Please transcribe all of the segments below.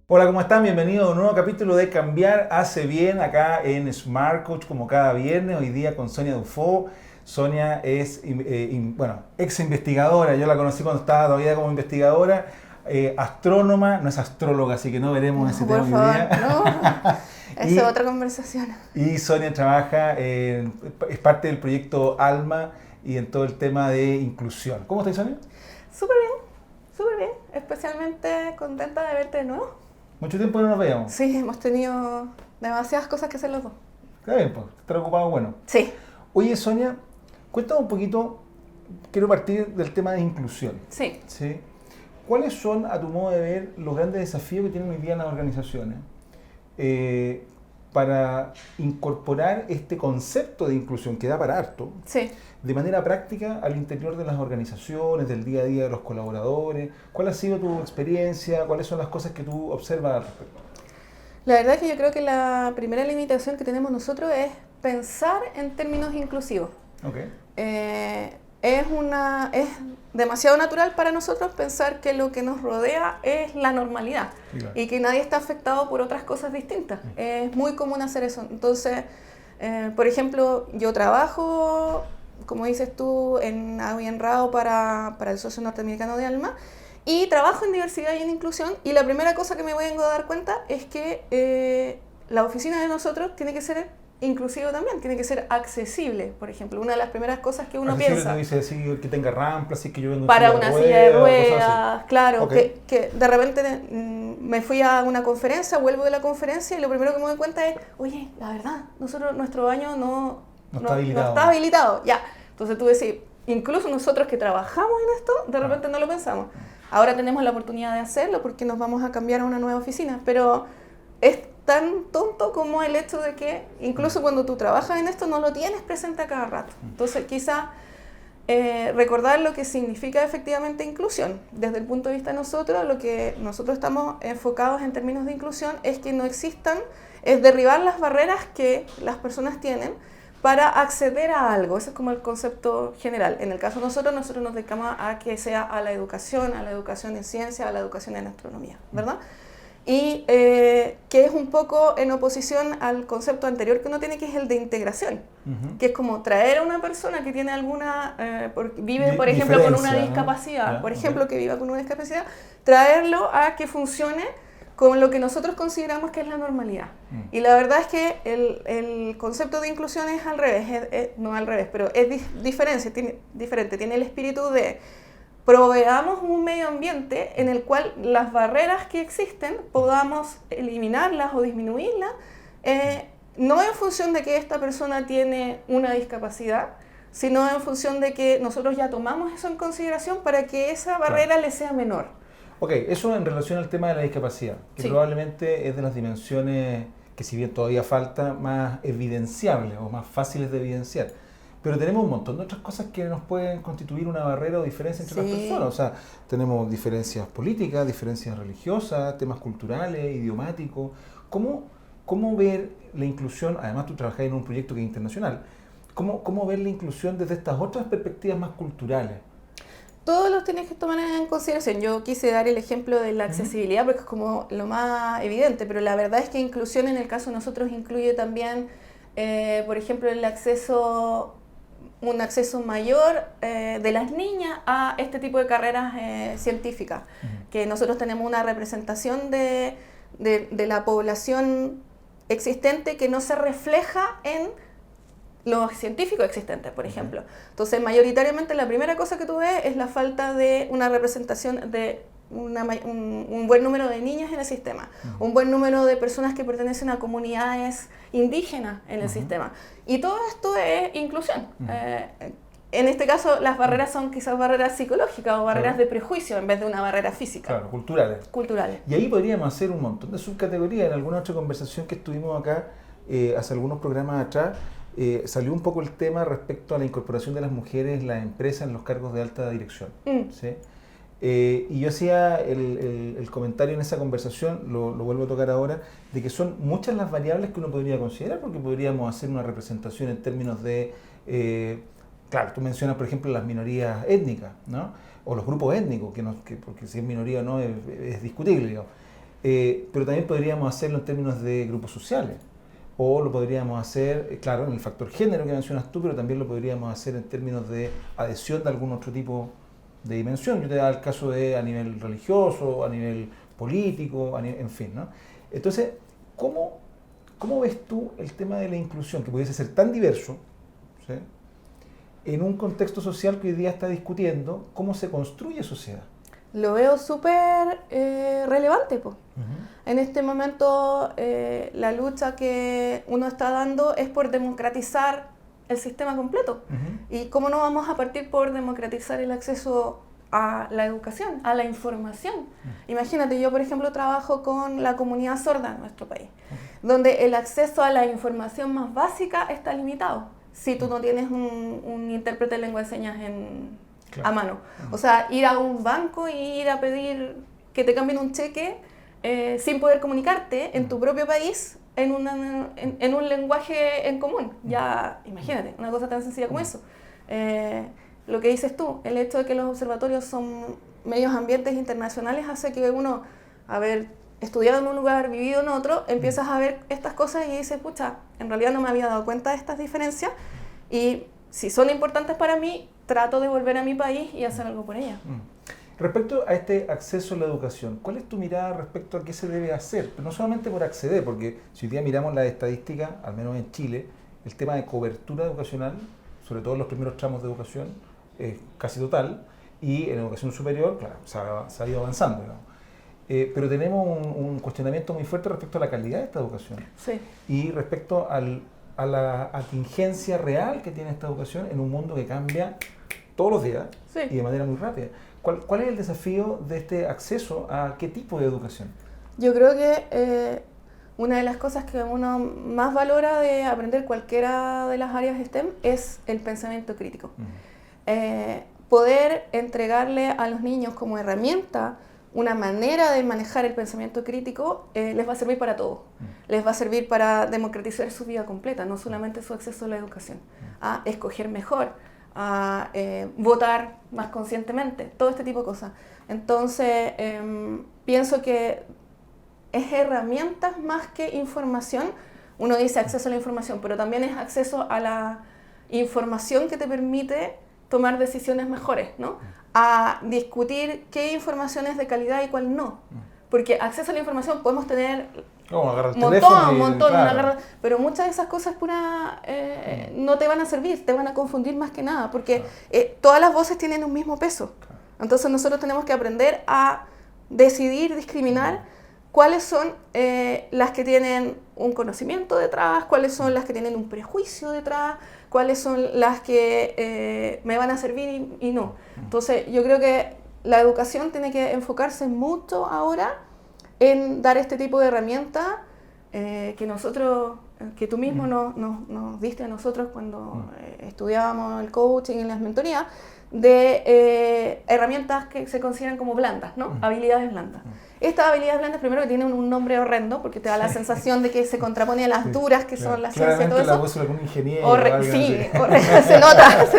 Hola, ¿cómo están? Bienvenidos a un nuevo capítulo de Cambiar Hace Bien acá en Smart Coach como cada viernes, hoy día con Sonia Dufo. Sonia es, ex investigadora, yo la conocí cuando estaba todavía como investigadora, astrónoma, no es astróloga, así que no veremos ese No, tema por hoy favor, día. no. Esa es Y, otra conversación. y Sonia trabaja, es parte del proyecto ALMA y en todo el tema de inclusión. ¿Cómo estás, Sonia? Súper bien, súper bien. Especialmente contenta de verte de nuevo. Mucho tiempo no nos veíamos. Sí, hemos tenido demasiadas cosas que hacer los dos. Está bien, pues, estar ocupado, bueno. Sí, Oye, Sonia, cuéntame un poquito, quiero partir del tema de inclusión. sí. ¿Sí? ¿Cuáles son, a tu modo de ver, los grandes desafíos que tienen hoy día las organizaciones eh, para incorporar este concepto de inclusión que da para harto, Sí. de manera práctica al interior de las organizaciones, del día a día de los colaboradores? ¿Cuál ha sido tu experiencia? ¿Cuáles son las cosas que tú observas al respecto? La verdad es que yo creo que la primera limitación que tenemos nosotros es pensar en términos inclusivos. Ok. Es demasiado natural para nosotros pensar que lo que nos rodea es la normalidad Claro. y que nadie está afectado por otras cosas distintas. Es muy común hacer eso. Entonces, por ejemplo, yo trabajo, como dices tú, en Agua y en Rao para el Socio Norteamericano de Alma y trabajo en diversidad y en inclusión, y la primera cosa que me vengo a dar cuenta es que la oficina de nosotros tiene que ser inclusivo también, tiene que ser accesible. Por ejemplo, una de las primeras cosas que uno Accesible piensa te dice así, que tenga rampa, así que yo vengo en para silla de una silla de ruedas, cosas así. ruedas, claro, Ok. que de repente me fui a una conferencia, vuelvo de la conferencia y lo primero que me doy cuenta es, oye, la verdad, nuestro baño No está habilitado. no está habilitado, ya. Entonces tú decís, incluso nosotros que trabajamos en esto, de repente no lo pensamos. Ahora tenemos la oportunidad de hacerlo porque nos vamos a cambiar a una nueva oficina, pero es tan tonto como el hecho de que incluso cuando tú trabajas en esto no lo tienes presente a cada rato. Entonces quizá recordar lo que significa efectivamente inclusión. Desde el punto de vista de nosotros, lo que nosotros estamos enfocados en términos de inclusión es que no existan, es derribar las barreras que las personas tienen para acceder a algo. Ese es como el concepto general. En el caso de nosotros nos dedicamos a que sea a la educación en ciencia, a la educación en astronomía, ¿verdad? Y que es un poco en oposición al concepto anterior que uno tiene, que es el de integración, que es como traer a una persona que tiene vive, por ejemplo, con una discapacidad, ¿no? por ejemplo, que viva con una discapacidad, traerlo a que funcione con lo que nosotros consideramos que es la normalidad. Y la verdad es que el concepto de inclusión es al revés, no al revés, pero es diferente, tiene el espíritu de proveamos un medio ambiente en el cual las barreras que existen podamos eliminarlas o disminuirlas, no en función de que esta persona tiene una discapacidad, sino en función de que nosotros ya tomamos eso en consideración para que esa barrera le sea menor. Ok, eso en relación al tema de la discapacidad, que Sí. probablemente es de las dimensiones que, si bien todavía falta, más evidenciables o más fáciles de evidenciar. Pero tenemos un montón de otras cosas que nos pueden constituir una barrera o diferencia entre las personas. O sea, tenemos diferencias políticas, diferencias religiosas, temas culturales, idiomáticos. ¿Cómo ver la inclusión? Además, tú trabajas en un proyecto que es internacional. ¿Cómo ver la inclusión desde estas otras perspectivas más culturales? Todos los tienes que tomar en consideración. Yo quise dar el ejemplo de la accesibilidad porque es como lo más evidente, pero la verdad es que inclusión en el caso de nosotros incluye también, por ejemplo, un acceso mayor de las niñas a este tipo de carreras científicas, que nosotros tenemos una representación de la población existente que no se refleja en los científicos existentes, por ejemplo. Entonces, mayoritariamente la primera cosa que tú ves es la falta de una representación de un buen número de niñas en el sistema, un buen número de personas que pertenecen a comunidades indígenas en el sistema. Y todo esto es inclusión. En este caso, las barreras son quizás barreras psicológicas o barreras de prejuicio en vez de una barrera física. Claro, culturales. Culturales. Y ahí podríamos hacer un montón de subcategorías. En alguna otra conversación que estuvimos acá, hace algunos programas atrás, salió un poco el tema respecto a la incorporación de las mujeres en las empresas en los cargos de alta dirección. ¿Sí? Y yo hacía el comentario en esa conversación, lo vuelvo a tocar ahora, de que son muchas las variables que uno podría considerar, porque podríamos hacer una representación en términos de, claro, tú mencionas por ejemplo las minorías étnicas, ¿no? O los grupos étnicos, porque si es minoría o no es discutible, digamos. pero también podríamos hacerlo en términos de grupos sociales. O lo podríamos hacer, claro, en el factor género que mencionas tú, pero también lo podríamos hacer en términos de adhesión de algún otro tipo de dimensión. Yo te daba el caso de a nivel religioso, a nivel político, en fin, ¿no? Entonces, ¿cómo ves tú el tema de la inclusión, que pudiese ser tan diverso, ¿sí?, en un contexto social que hoy día está discutiendo cómo se construye sociedad? Lo veo súper relevante, po. En este momento la lucha que uno está dando es por democratizar el sistema completo. ¿Y cómo no vamos a partir por democratizar el acceso a la educación, a la información? Imagínate, yo por ejemplo trabajo con la comunidad sorda en nuestro país, donde el acceso a la información más básica está limitado si tú no tienes un intérprete de lengua de señas a mano. O sea, ir a un banco y ir a pedir que te cambien un cheque sin poder comunicarte en tu propio país en un lenguaje en común. Ya, imagínate, una cosa tan sencilla como eso. Lo que dices tú, el hecho de que los observatorios son medios ambientes internacionales hace que uno, haber estudiado en un lugar, vivido en otro, empiezas a ver estas cosas y dices, pucha, en realidad no me había dado cuenta de estas diferencias y si son importantes para mí, trato de volver a mi país y hacer algo por ella. Respecto a este acceso a la educación, ¿cuál es tu mirada respecto a qué se debe hacer? Pero no solamente por acceder, porque si hoy día miramos las estadísticas, al menos en Chile, el tema de cobertura educacional, sobre todo en los primeros tramos de educación, es casi total, y en educación superior, claro, se ha ido avanzando, digamos. Pero tenemos un cuestionamiento muy fuerte respecto a la calidad de esta educación. Sí. Y respecto a la atingencia real que tiene esta educación en un mundo que cambia todos los días, sí, y de manera muy rápida. ¿Cuál es el desafío de este acceso a qué tipo de educación? Yo creo que una de las cosas que uno más valora de aprender cualquiera de las áreas STEM es el pensamiento crítico. Poder entregarle a los niños como herramienta una manera de manejar el pensamiento crítico les va a servir para todo. Les va a servir para democratizar su vida completa, no solamente su acceso a la educación, a escoger mejor, a votar más conscientemente, todo este tipo de cosas. Entonces, pienso que es herramientas más que información. Uno dice acceso a la información, pero también es acceso a la información que te permite tomar decisiones mejores, ¿no? A discutir qué información es de calidad y cuál no. Porque acceso a la información podemos tener un montón, claro, pero muchas de esas cosas no te van a servir, te van a confundir más que nada, porque todas las voces tienen un mismo peso. Entonces nosotros tenemos que aprender a decidir, discriminar cuáles son las que tienen un conocimiento detrás, cuáles son las que tienen un prejuicio detrás, cuáles son las que me van a servir y no. Entonces yo creo que la educación tiene que enfocarse mucho ahora en dar este tipo de herramientas que tú mismo nos diste a nosotros cuando estudiábamos el coaching y las mentorías, de herramientas que se consideran como blandas, ¿no? Habilidades blandas. Estas habilidades blandas, primero que tienen un nombre horrendo, porque te da la sensación de que se contrapone a las duras que son las ciencias y todo eso. La voz de algún ingeniero. Se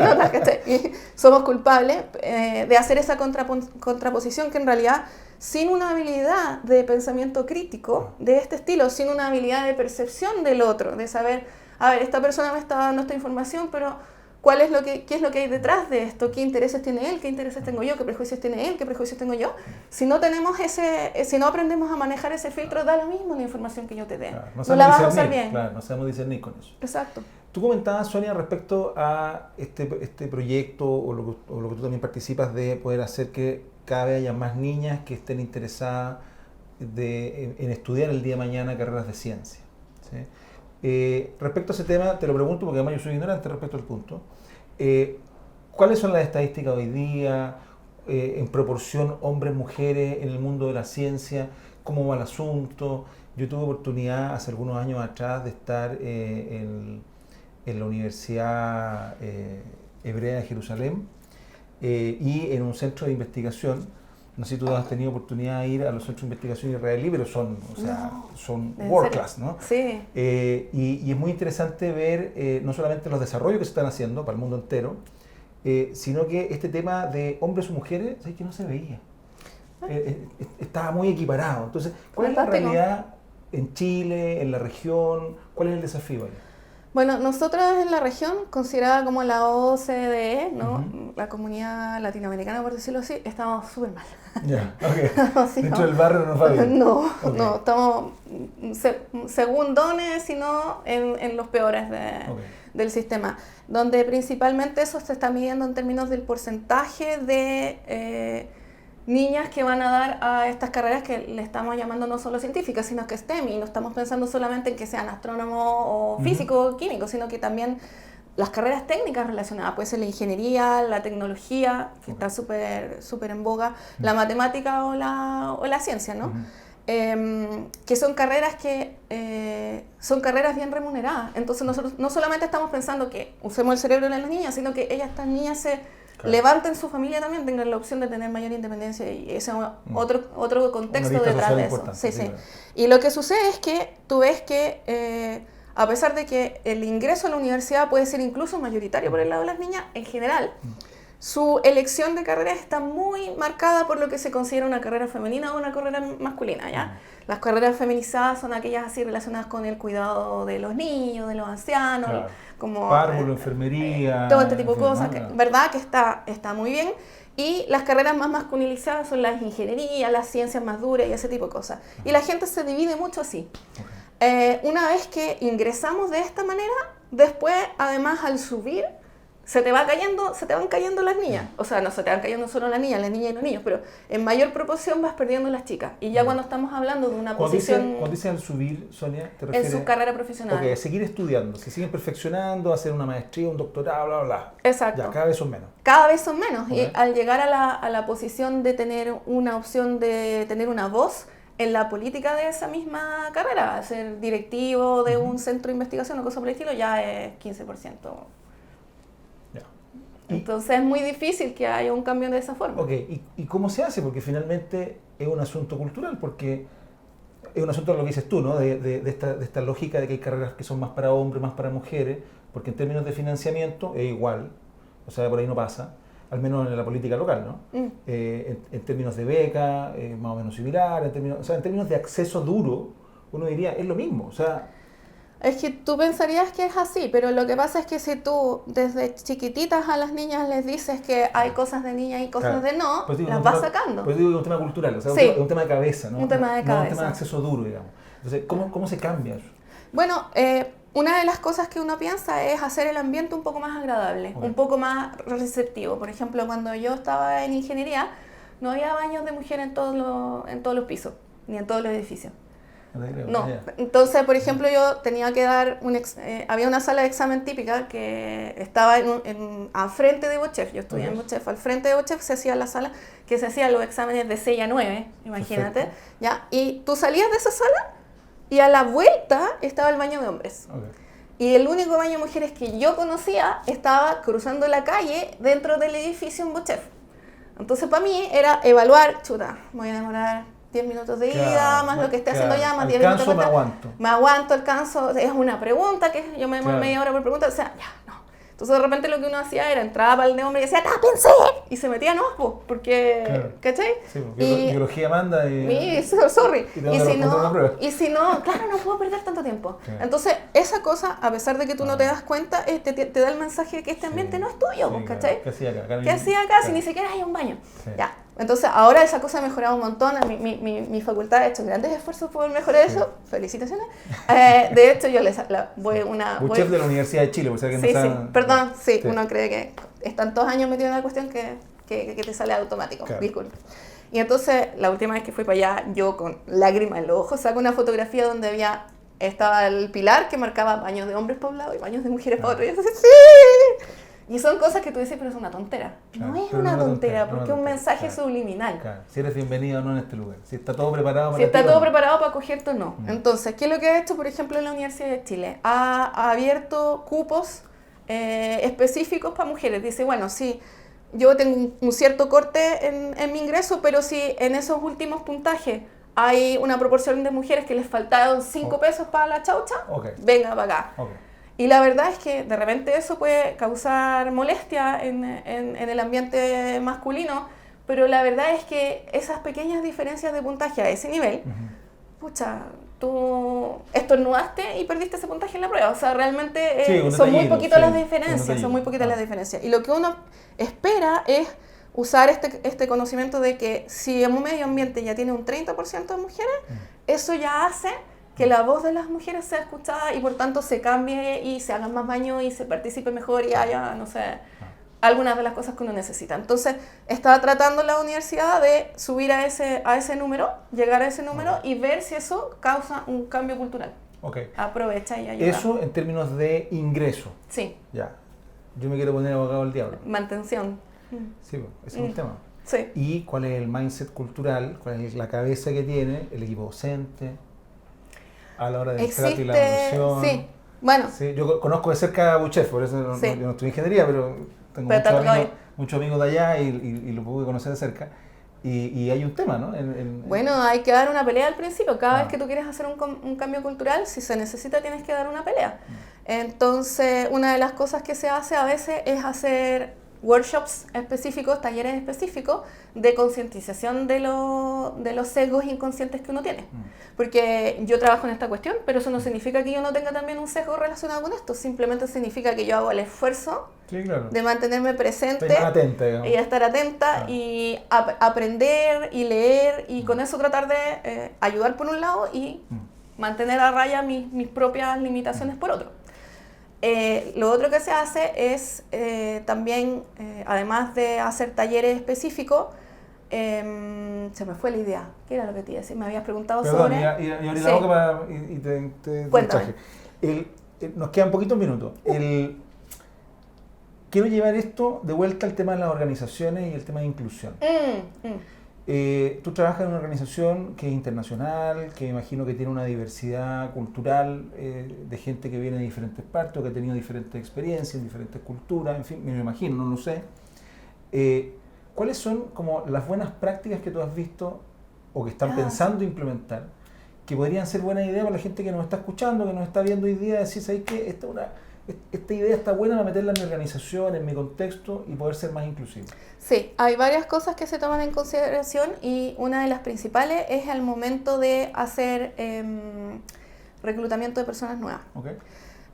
nota que somos culpables de hacer esa contraposición que en realidad, sin una habilidad de pensamiento crítico de este estilo, sin una habilidad de percepción del otro, de saber, a ver, esta persona me está dando esta información, pero qué es lo que hay detrás de esto, qué intereses tiene él, qué intereses tengo yo, qué prejuicios tiene él, qué prejuicios tengo yo. Si no aprendemos a manejar ese filtro, da lo mismo la información que yo te dé. Claro, no la vas a usar bien. Claro, no sabemos discernir con eso. Exacto. Tú comentabas, Sonia, respecto a este proyecto o lo que tú también participas de poder hacer que cada vez haya más niñas que estén interesadas en estudiar el día de mañana carreras de ciencia, ¿sí? Respecto a ese tema, te lo pregunto porque además yo soy ignorante respecto al punto. ¿Cuáles son las estadísticas hoy día en proporción hombres-mujeres en el mundo de la ciencia? ¿Cómo va el asunto? Yo tuve oportunidad hace algunos años atrás de estar en la Universidad Hebrea de Jerusalén y en un centro de investigación. No sé si tú has tenido oportunidad de ir a los centros de investigación israelí, pero son world class, ¿no? Sí. Y es muy interesante ver no solamente los desarrollos que se están haciendo para el mundo entero, sino que este tema de hombres o mujeres, ¿sabes que no se veía? estaba muy equiparado. Entonces, ¿cuál Fantástico. es la realidad en Chile, en la región? ¿Cuál es el desafío ahí? Bueno, nosotros en la región, considerada como la OCDE, ¿no? La comunidad latinoamericana, por decirlo así, estamos súper mal. Ya, ok. Así, Dentro ¿no? del barrio no va bien. No, Ok. no, estamos segundones, sino en los peores Ok. del sistema, donde principalmente eso se está midiendo en términos del porcentaje de niñas que van a dar a estas carreras que le estamos llamando no solo científicas, sino que STEM, y no estamos pensando solamente en que sean astrónomos o físicos o químicos, sino que también las carreras técnicas relacionadas, puede ser la ingeniería, la tecnología, que está súper en boga, la matemática o la ciencia, ¿no? Que son carreras son carreras bien remuneradas. Entonces nosotros no solamente estamos pensando que usemos el cerebro de las niñas, sino que estas niñas se levanten su familia también, tengan la opción de tener mayor independencia, y ese es otro contexto detrás de eso. Sí, sí. Claro. Y lo que sucede es que tú ves que a pesar de que el ingreso a la universidad puede ser incluso mayoritario por el lado de las niñas, en general, su elección de carrera está muy marcada por lo que se considera una carrera femenina o una carrera masculina, ¿ya? Las carreras feminizadas son aquellas así relacionadas con el cuidado de los niños, de los ancianos, claro, como párvulo, enfermería, todo este tipo de cosas, ¿verdad? Que está muy bien. Y las carreras más masculinizadas son las ingenierías, las ciencias más duras y ese tipo de cosas. Y la gente se divide mucho así. Una vez que ingresamos de esta manera, después, además, al subir, se te van cayendo las niñas. O sea, no se te van cayendo solo las niñas y los niños, pero en mayor proporción vas perdiendo las chicas. Y ya cuando estamos hablando de una posición... Cuando dices al subir, Sonia, ¿te refieres? En su carrera profesional. Ok, seguir estudiando, se siguen perfeccionando, hacer una maestría, un doctorado, bla, bla, bla. Exacto. Ya, cada vez son menos. Cada vez son menos. Okay. Y al llegar a la posición de tener una opción de tener una voz en la política de esa misma carrera, ser directivo de un centro de investigación o cosa por el estilo, ya es 15%. Entonces es muy difícil que haya un cambio de esa forma. Ok, ¿y cómo se hace? Porque finalmente es un asunto cultural, porque es un asunto de lo que dices tú, ¿no? De esta lógica de que hay carreras que son más para hombres, más para mujeres, porque en términos de financiamiento es igual, o sea, por ahí no pasa, al menos en la política local, ¿no? En términos de beca, más o menos similar, en términos de acceso duro, uno diría, es lo mismo, o sea... Es que tú pensarías que es así, pero lo que pasa es que si tú desde chiquititas a las niñas les dices que hay cosas de niña y cosas de no, pues digo, las vas sacando. Pues digo que es un tema cultural, o sea, sí. un tema de cabeza, ¿no? Un tema de cabeza. No un tema de acceso duro, digamos. Entonces, ¿cómo se cambia eso? Bueno, una de las cosas que uno piensa es hacer el ambiente un poco más agradable, un poco más receptivo. Por ejemplo, cuando yo estaba en ingeniería, no había baños de mujer en todos los pisos, ni en todos los edificios. No, entonces, por ejemplo, yo tenía que dar había una sala de examen típica que estaba al frente de Bochef. Yo estudié en Bochef. Al frente de Bochef se hacía la sala que se hacían los exámenes de 6 a 9, imagínate. ¿Ya? Y tú salías de esa sala y a la vuelta estaba el baño de hombres. Y el único baño de mujeres que yo conocía estaba cruzando la calle dentro del edificio en Bochef. Entonces, para mí era evaluar, chuta, voy a demorar 10 minutos de ida, más lo que esté haciendo ya, más 10 minutos de vuelta. Me aguanto, alcanzo. Es una pregunta que yo me demoro media hora por pregunta. O sea, ya, no. Entonces, de repente, lo que uno hacía era entraba para el de hombre y decía, ¡tápense! Y se metía en ojo, porque, ¿cachai? Sí, porque biología manda y... sorry. Y si no, claro, no puedo perder tanto tiempo. Claro. Entonces, esa cosa, a pesar de que tú no te das cuenta, te da el mensaje de que este ambiente no es tuyo, ¿cachai? ¿Qué hacía acá? ¿Qué hacía acá si ni siquiera hay un baño? Ya. Entonces, ahora esa cosa ha mejorado un montón. Mi facultad ha hecho grandes esfuerzos por mejorar eso. Felicitaciones. De hecho, yo Bochef de la Universidad de Chile, por si alguien no sabe. Perdón, uno cree que están todos años metidos en la cuestión que te sale automático. Claro. Disculpe. Y entonces, la última vez que fui para allá, yo con lágrimas en los ojos saco una fotografía donde estaba el pilar que marcaba baños de hombres para un lado y baños de mujeres para otro. Y yo decía, ¡sí! Y son cosas que tú dices, pero es una tontera. Claro, no es una tontera, porque es un mensaje subliminal. Claro. Si eres bienvenido o no en este lugar. Si está todo preparado para ti. Si está todo preparado para acogerte o no. Entonces, ¿qué es lo que ha hecho, por ejemplo, en la Universidad de Chile? Ha abierto cupos específicos para mujeres. Dice, bueno, sí, yo tengo un cierto corte en mi ingreso, pero si en esos últimos puntajes hay una proporción de mujeres que les faltaron 5 pesos para la chaucha, venga para acá. Y la verdad es que de repente eso puede causar molestia en el ambiente masculino, pero la verdad es que esas pequeñas diferencias de puntaje a ese nivel, pucha, tú estornudaste y perdiste ese puntaje en la prueba. O sea, realmente son muy poquitas las diferencias, son muy poquitas las diferencias. Y lo que uno espera es usar este conocimiento de que si en un medio ambiente ya tiene un 30% de mujeres, eso ya hace que la voz de las mujeres sea escuchada y por tanto se cambie y se hagan más baños y se participe mejor y haya, no sé, algunas de las cosas que uno necesita. Entonces, estaba tratando la universidad de subir a ese número, llegar a ese número y ver si eso causa un cambio cultural. Okay. Aprovecha y ayuda. Eso en términos de ingreso. Sí. Ya. Yo me quiero poner abogado del diablo. Mantención. Sí, ese es un tema. Sí. ¿Y cuál es el mindset cultural? ¿Cuál es la cabeza que tiene el equipo docente a la hora del trato y la evaluación? Sí. Bueno. Sí, yo conozco de cerca a Buchef, por eso yo no estudié ingeniería, pero tengo muchos amigos de allá y lo pude conocer de cerca. Y hay un tema, ¿no? Bueno, hay que dar una pelea al principio. Cada vez que tú quieres hacer un cambio cultural, si se necesita, tienes que dar una pelea. Entonces, una de las cosas que se hace a veces es hacer workshops específicos, talleres específicos de concientización de los sesgos inconscientes que uno tiene. Porque yo trabajo en esta cuestión, pero eso no significa que yo no tenga también un sesgo relacionado con esto. Simplemente significa que yo hago el esfuerzo de mantenerme presente y estar atenta y aprender y leer y con eso tratar de ayudar por un lado y mantener a raya mis propias limitaciones por otro. Lo otro que se hace es también, además de hacer talleres específicos, se me fue la idea. ¿Qué era lo que te iba a decir? Me habías preguntado sobre... Y abrí la boca y te Cuéntame. Nos quedan poquitos minutos. Quiero llevar esto de vuelta al tema de las organizaciones y el tema de inclusión. Tú trabajas en una organización que es internacional, que me imagino que tiene una diversidad cultural de gente que viene de diferentes partes o que ha tenido diferentes experiencias, diferentes culturas, en fin, me imagino, no lo sé. ¿Cuáles son como las buenas prácticas que tú has visto o que están pensando implementar que podrían ser buena idea para la gente que nos está escuchando, que nos está viendo hoy día, decir, ¿sabes qué? Esta idea está buena para meterla en mi organización, en mi contexto y poder ser más inclusivo? Sí, hay varias cosas que se toman en consideración y una de las principales es al momento de hacer reclutamiento de personas nuevas. Okay.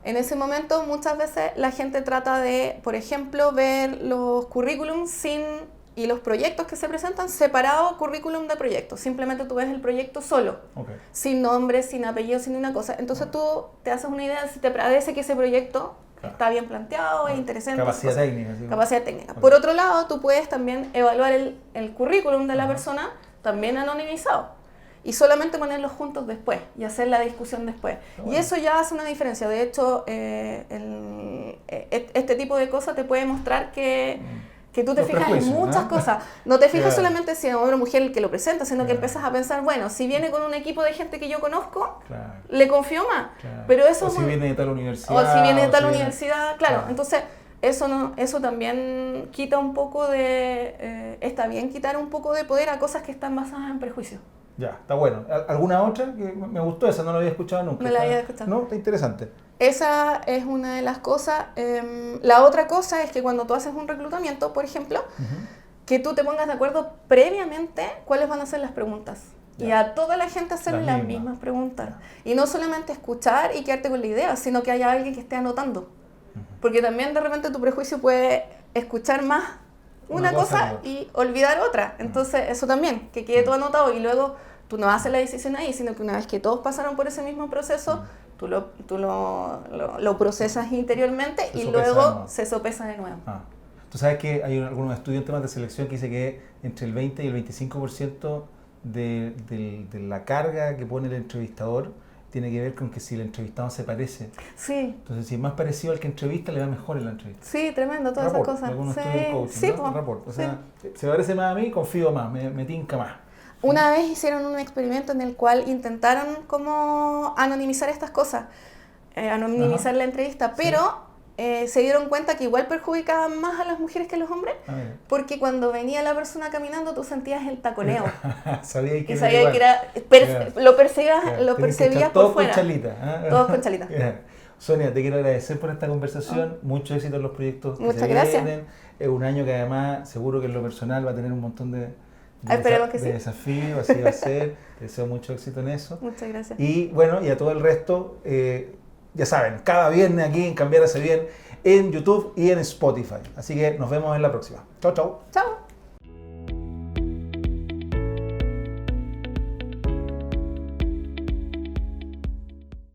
En ese momento muchas veces la gente trata de, por ejemplo, ver los currículums y los proyectos que se presentan separados currículum de proyectos. Simplemente tú ves el proyecto solo, sin nombre, sin apellido, sin una cosa. Entonces tú te haces una idea si te parece que ese proyecto está bien planteado, es interesante. Capacidad técnica. ¿Sí? Capacidad técnica. Por otro lado, tú puedes también evaluar el currículum de la persona también anonimizado y solamente ponerlos juntos después y hacer la discusión después. Y eso ya hace una diferencia. De hecho, este tipo de cosas te puede mostrar que tú te fijas en muchas cosas. No te fijas solamente si es hombre o mujer el que lo presenta, sino que empiezas a pensar, bueno, si viene con un equipo de gente que yo conozco, le confío más. Pero eso o si viene de tal universidad. O si viene de tal universidad, claro. Entonces, eso también quita un poco de... está bien quitar un poco de poder a cosas que están basadas en prejuicios. Ya, está bueno. ¿Alguna otra? Que me gustó esa, no la había escuchado nunca. No la había escuchado. No, está interesante. Esa es una de las cosas. La otra cosa es que cuando tú haces un reclutamiento, por ejemplo, que tú te pongas de acuerdo previamente cuáles van a ser las preguntas. Y a toda la gente hacerle las mismas preguntas. Y no solamente escuchar y quedarte con la idea, sino que haya alguien que esté anotando. Porque también de repente tu prejuicio puede escuchar más una cosa y olvidar otra. Entonces eso también, que quede todo anotado y luego tú no haces la decisión ahí, sino que una vez que todos pasaron por ese mismo proceso, tú lo procesas interiormente y luego se sopesa de nuevo. Tú sabes que hay algunos estudios en temas de selección que dice que entre el 20 y el 25% de la carga que pone el entrevistador tiene que ver con que si el entrevistado se parece. Sí. Entonces, si es más parecido al que entrevista, le va mejor en la entrevista. Sí, tremendo, todas esas cosas. Algunos estudios coaching, ¿no? Rapport. O sea, se parece más a mí, confío más, me tinca más. Una vez hicieron un experimento en el cual intentaron como anonimizar estas cosas, anonimizar la entrevista, pero se dieron cuenta que igual perjudicaban más a las mujeres que a los hombres, porque cuando venía la persona caminando tú sentías el taconeo. Sabías que era lo percibías por fuera. Todos con chalita. Todos con chalita. Sonia, te quiero agradecer por esta conversación, mucho éxito en los proyectos que Muchas se gracias. vienen. Es un año que además seguro que en lo personal va a tener un montón de Esperemos que sí. desafíos, así va a ser. Te deseo mucho éxito en eso. Muchas gracias. Y bueno, y a todo el resto, ya saben, cada viernes aquí en Cambiar Hace Bien, en YouTube y en Spotify. Así que nos vemos en la próxima. Chao, chao. Chao.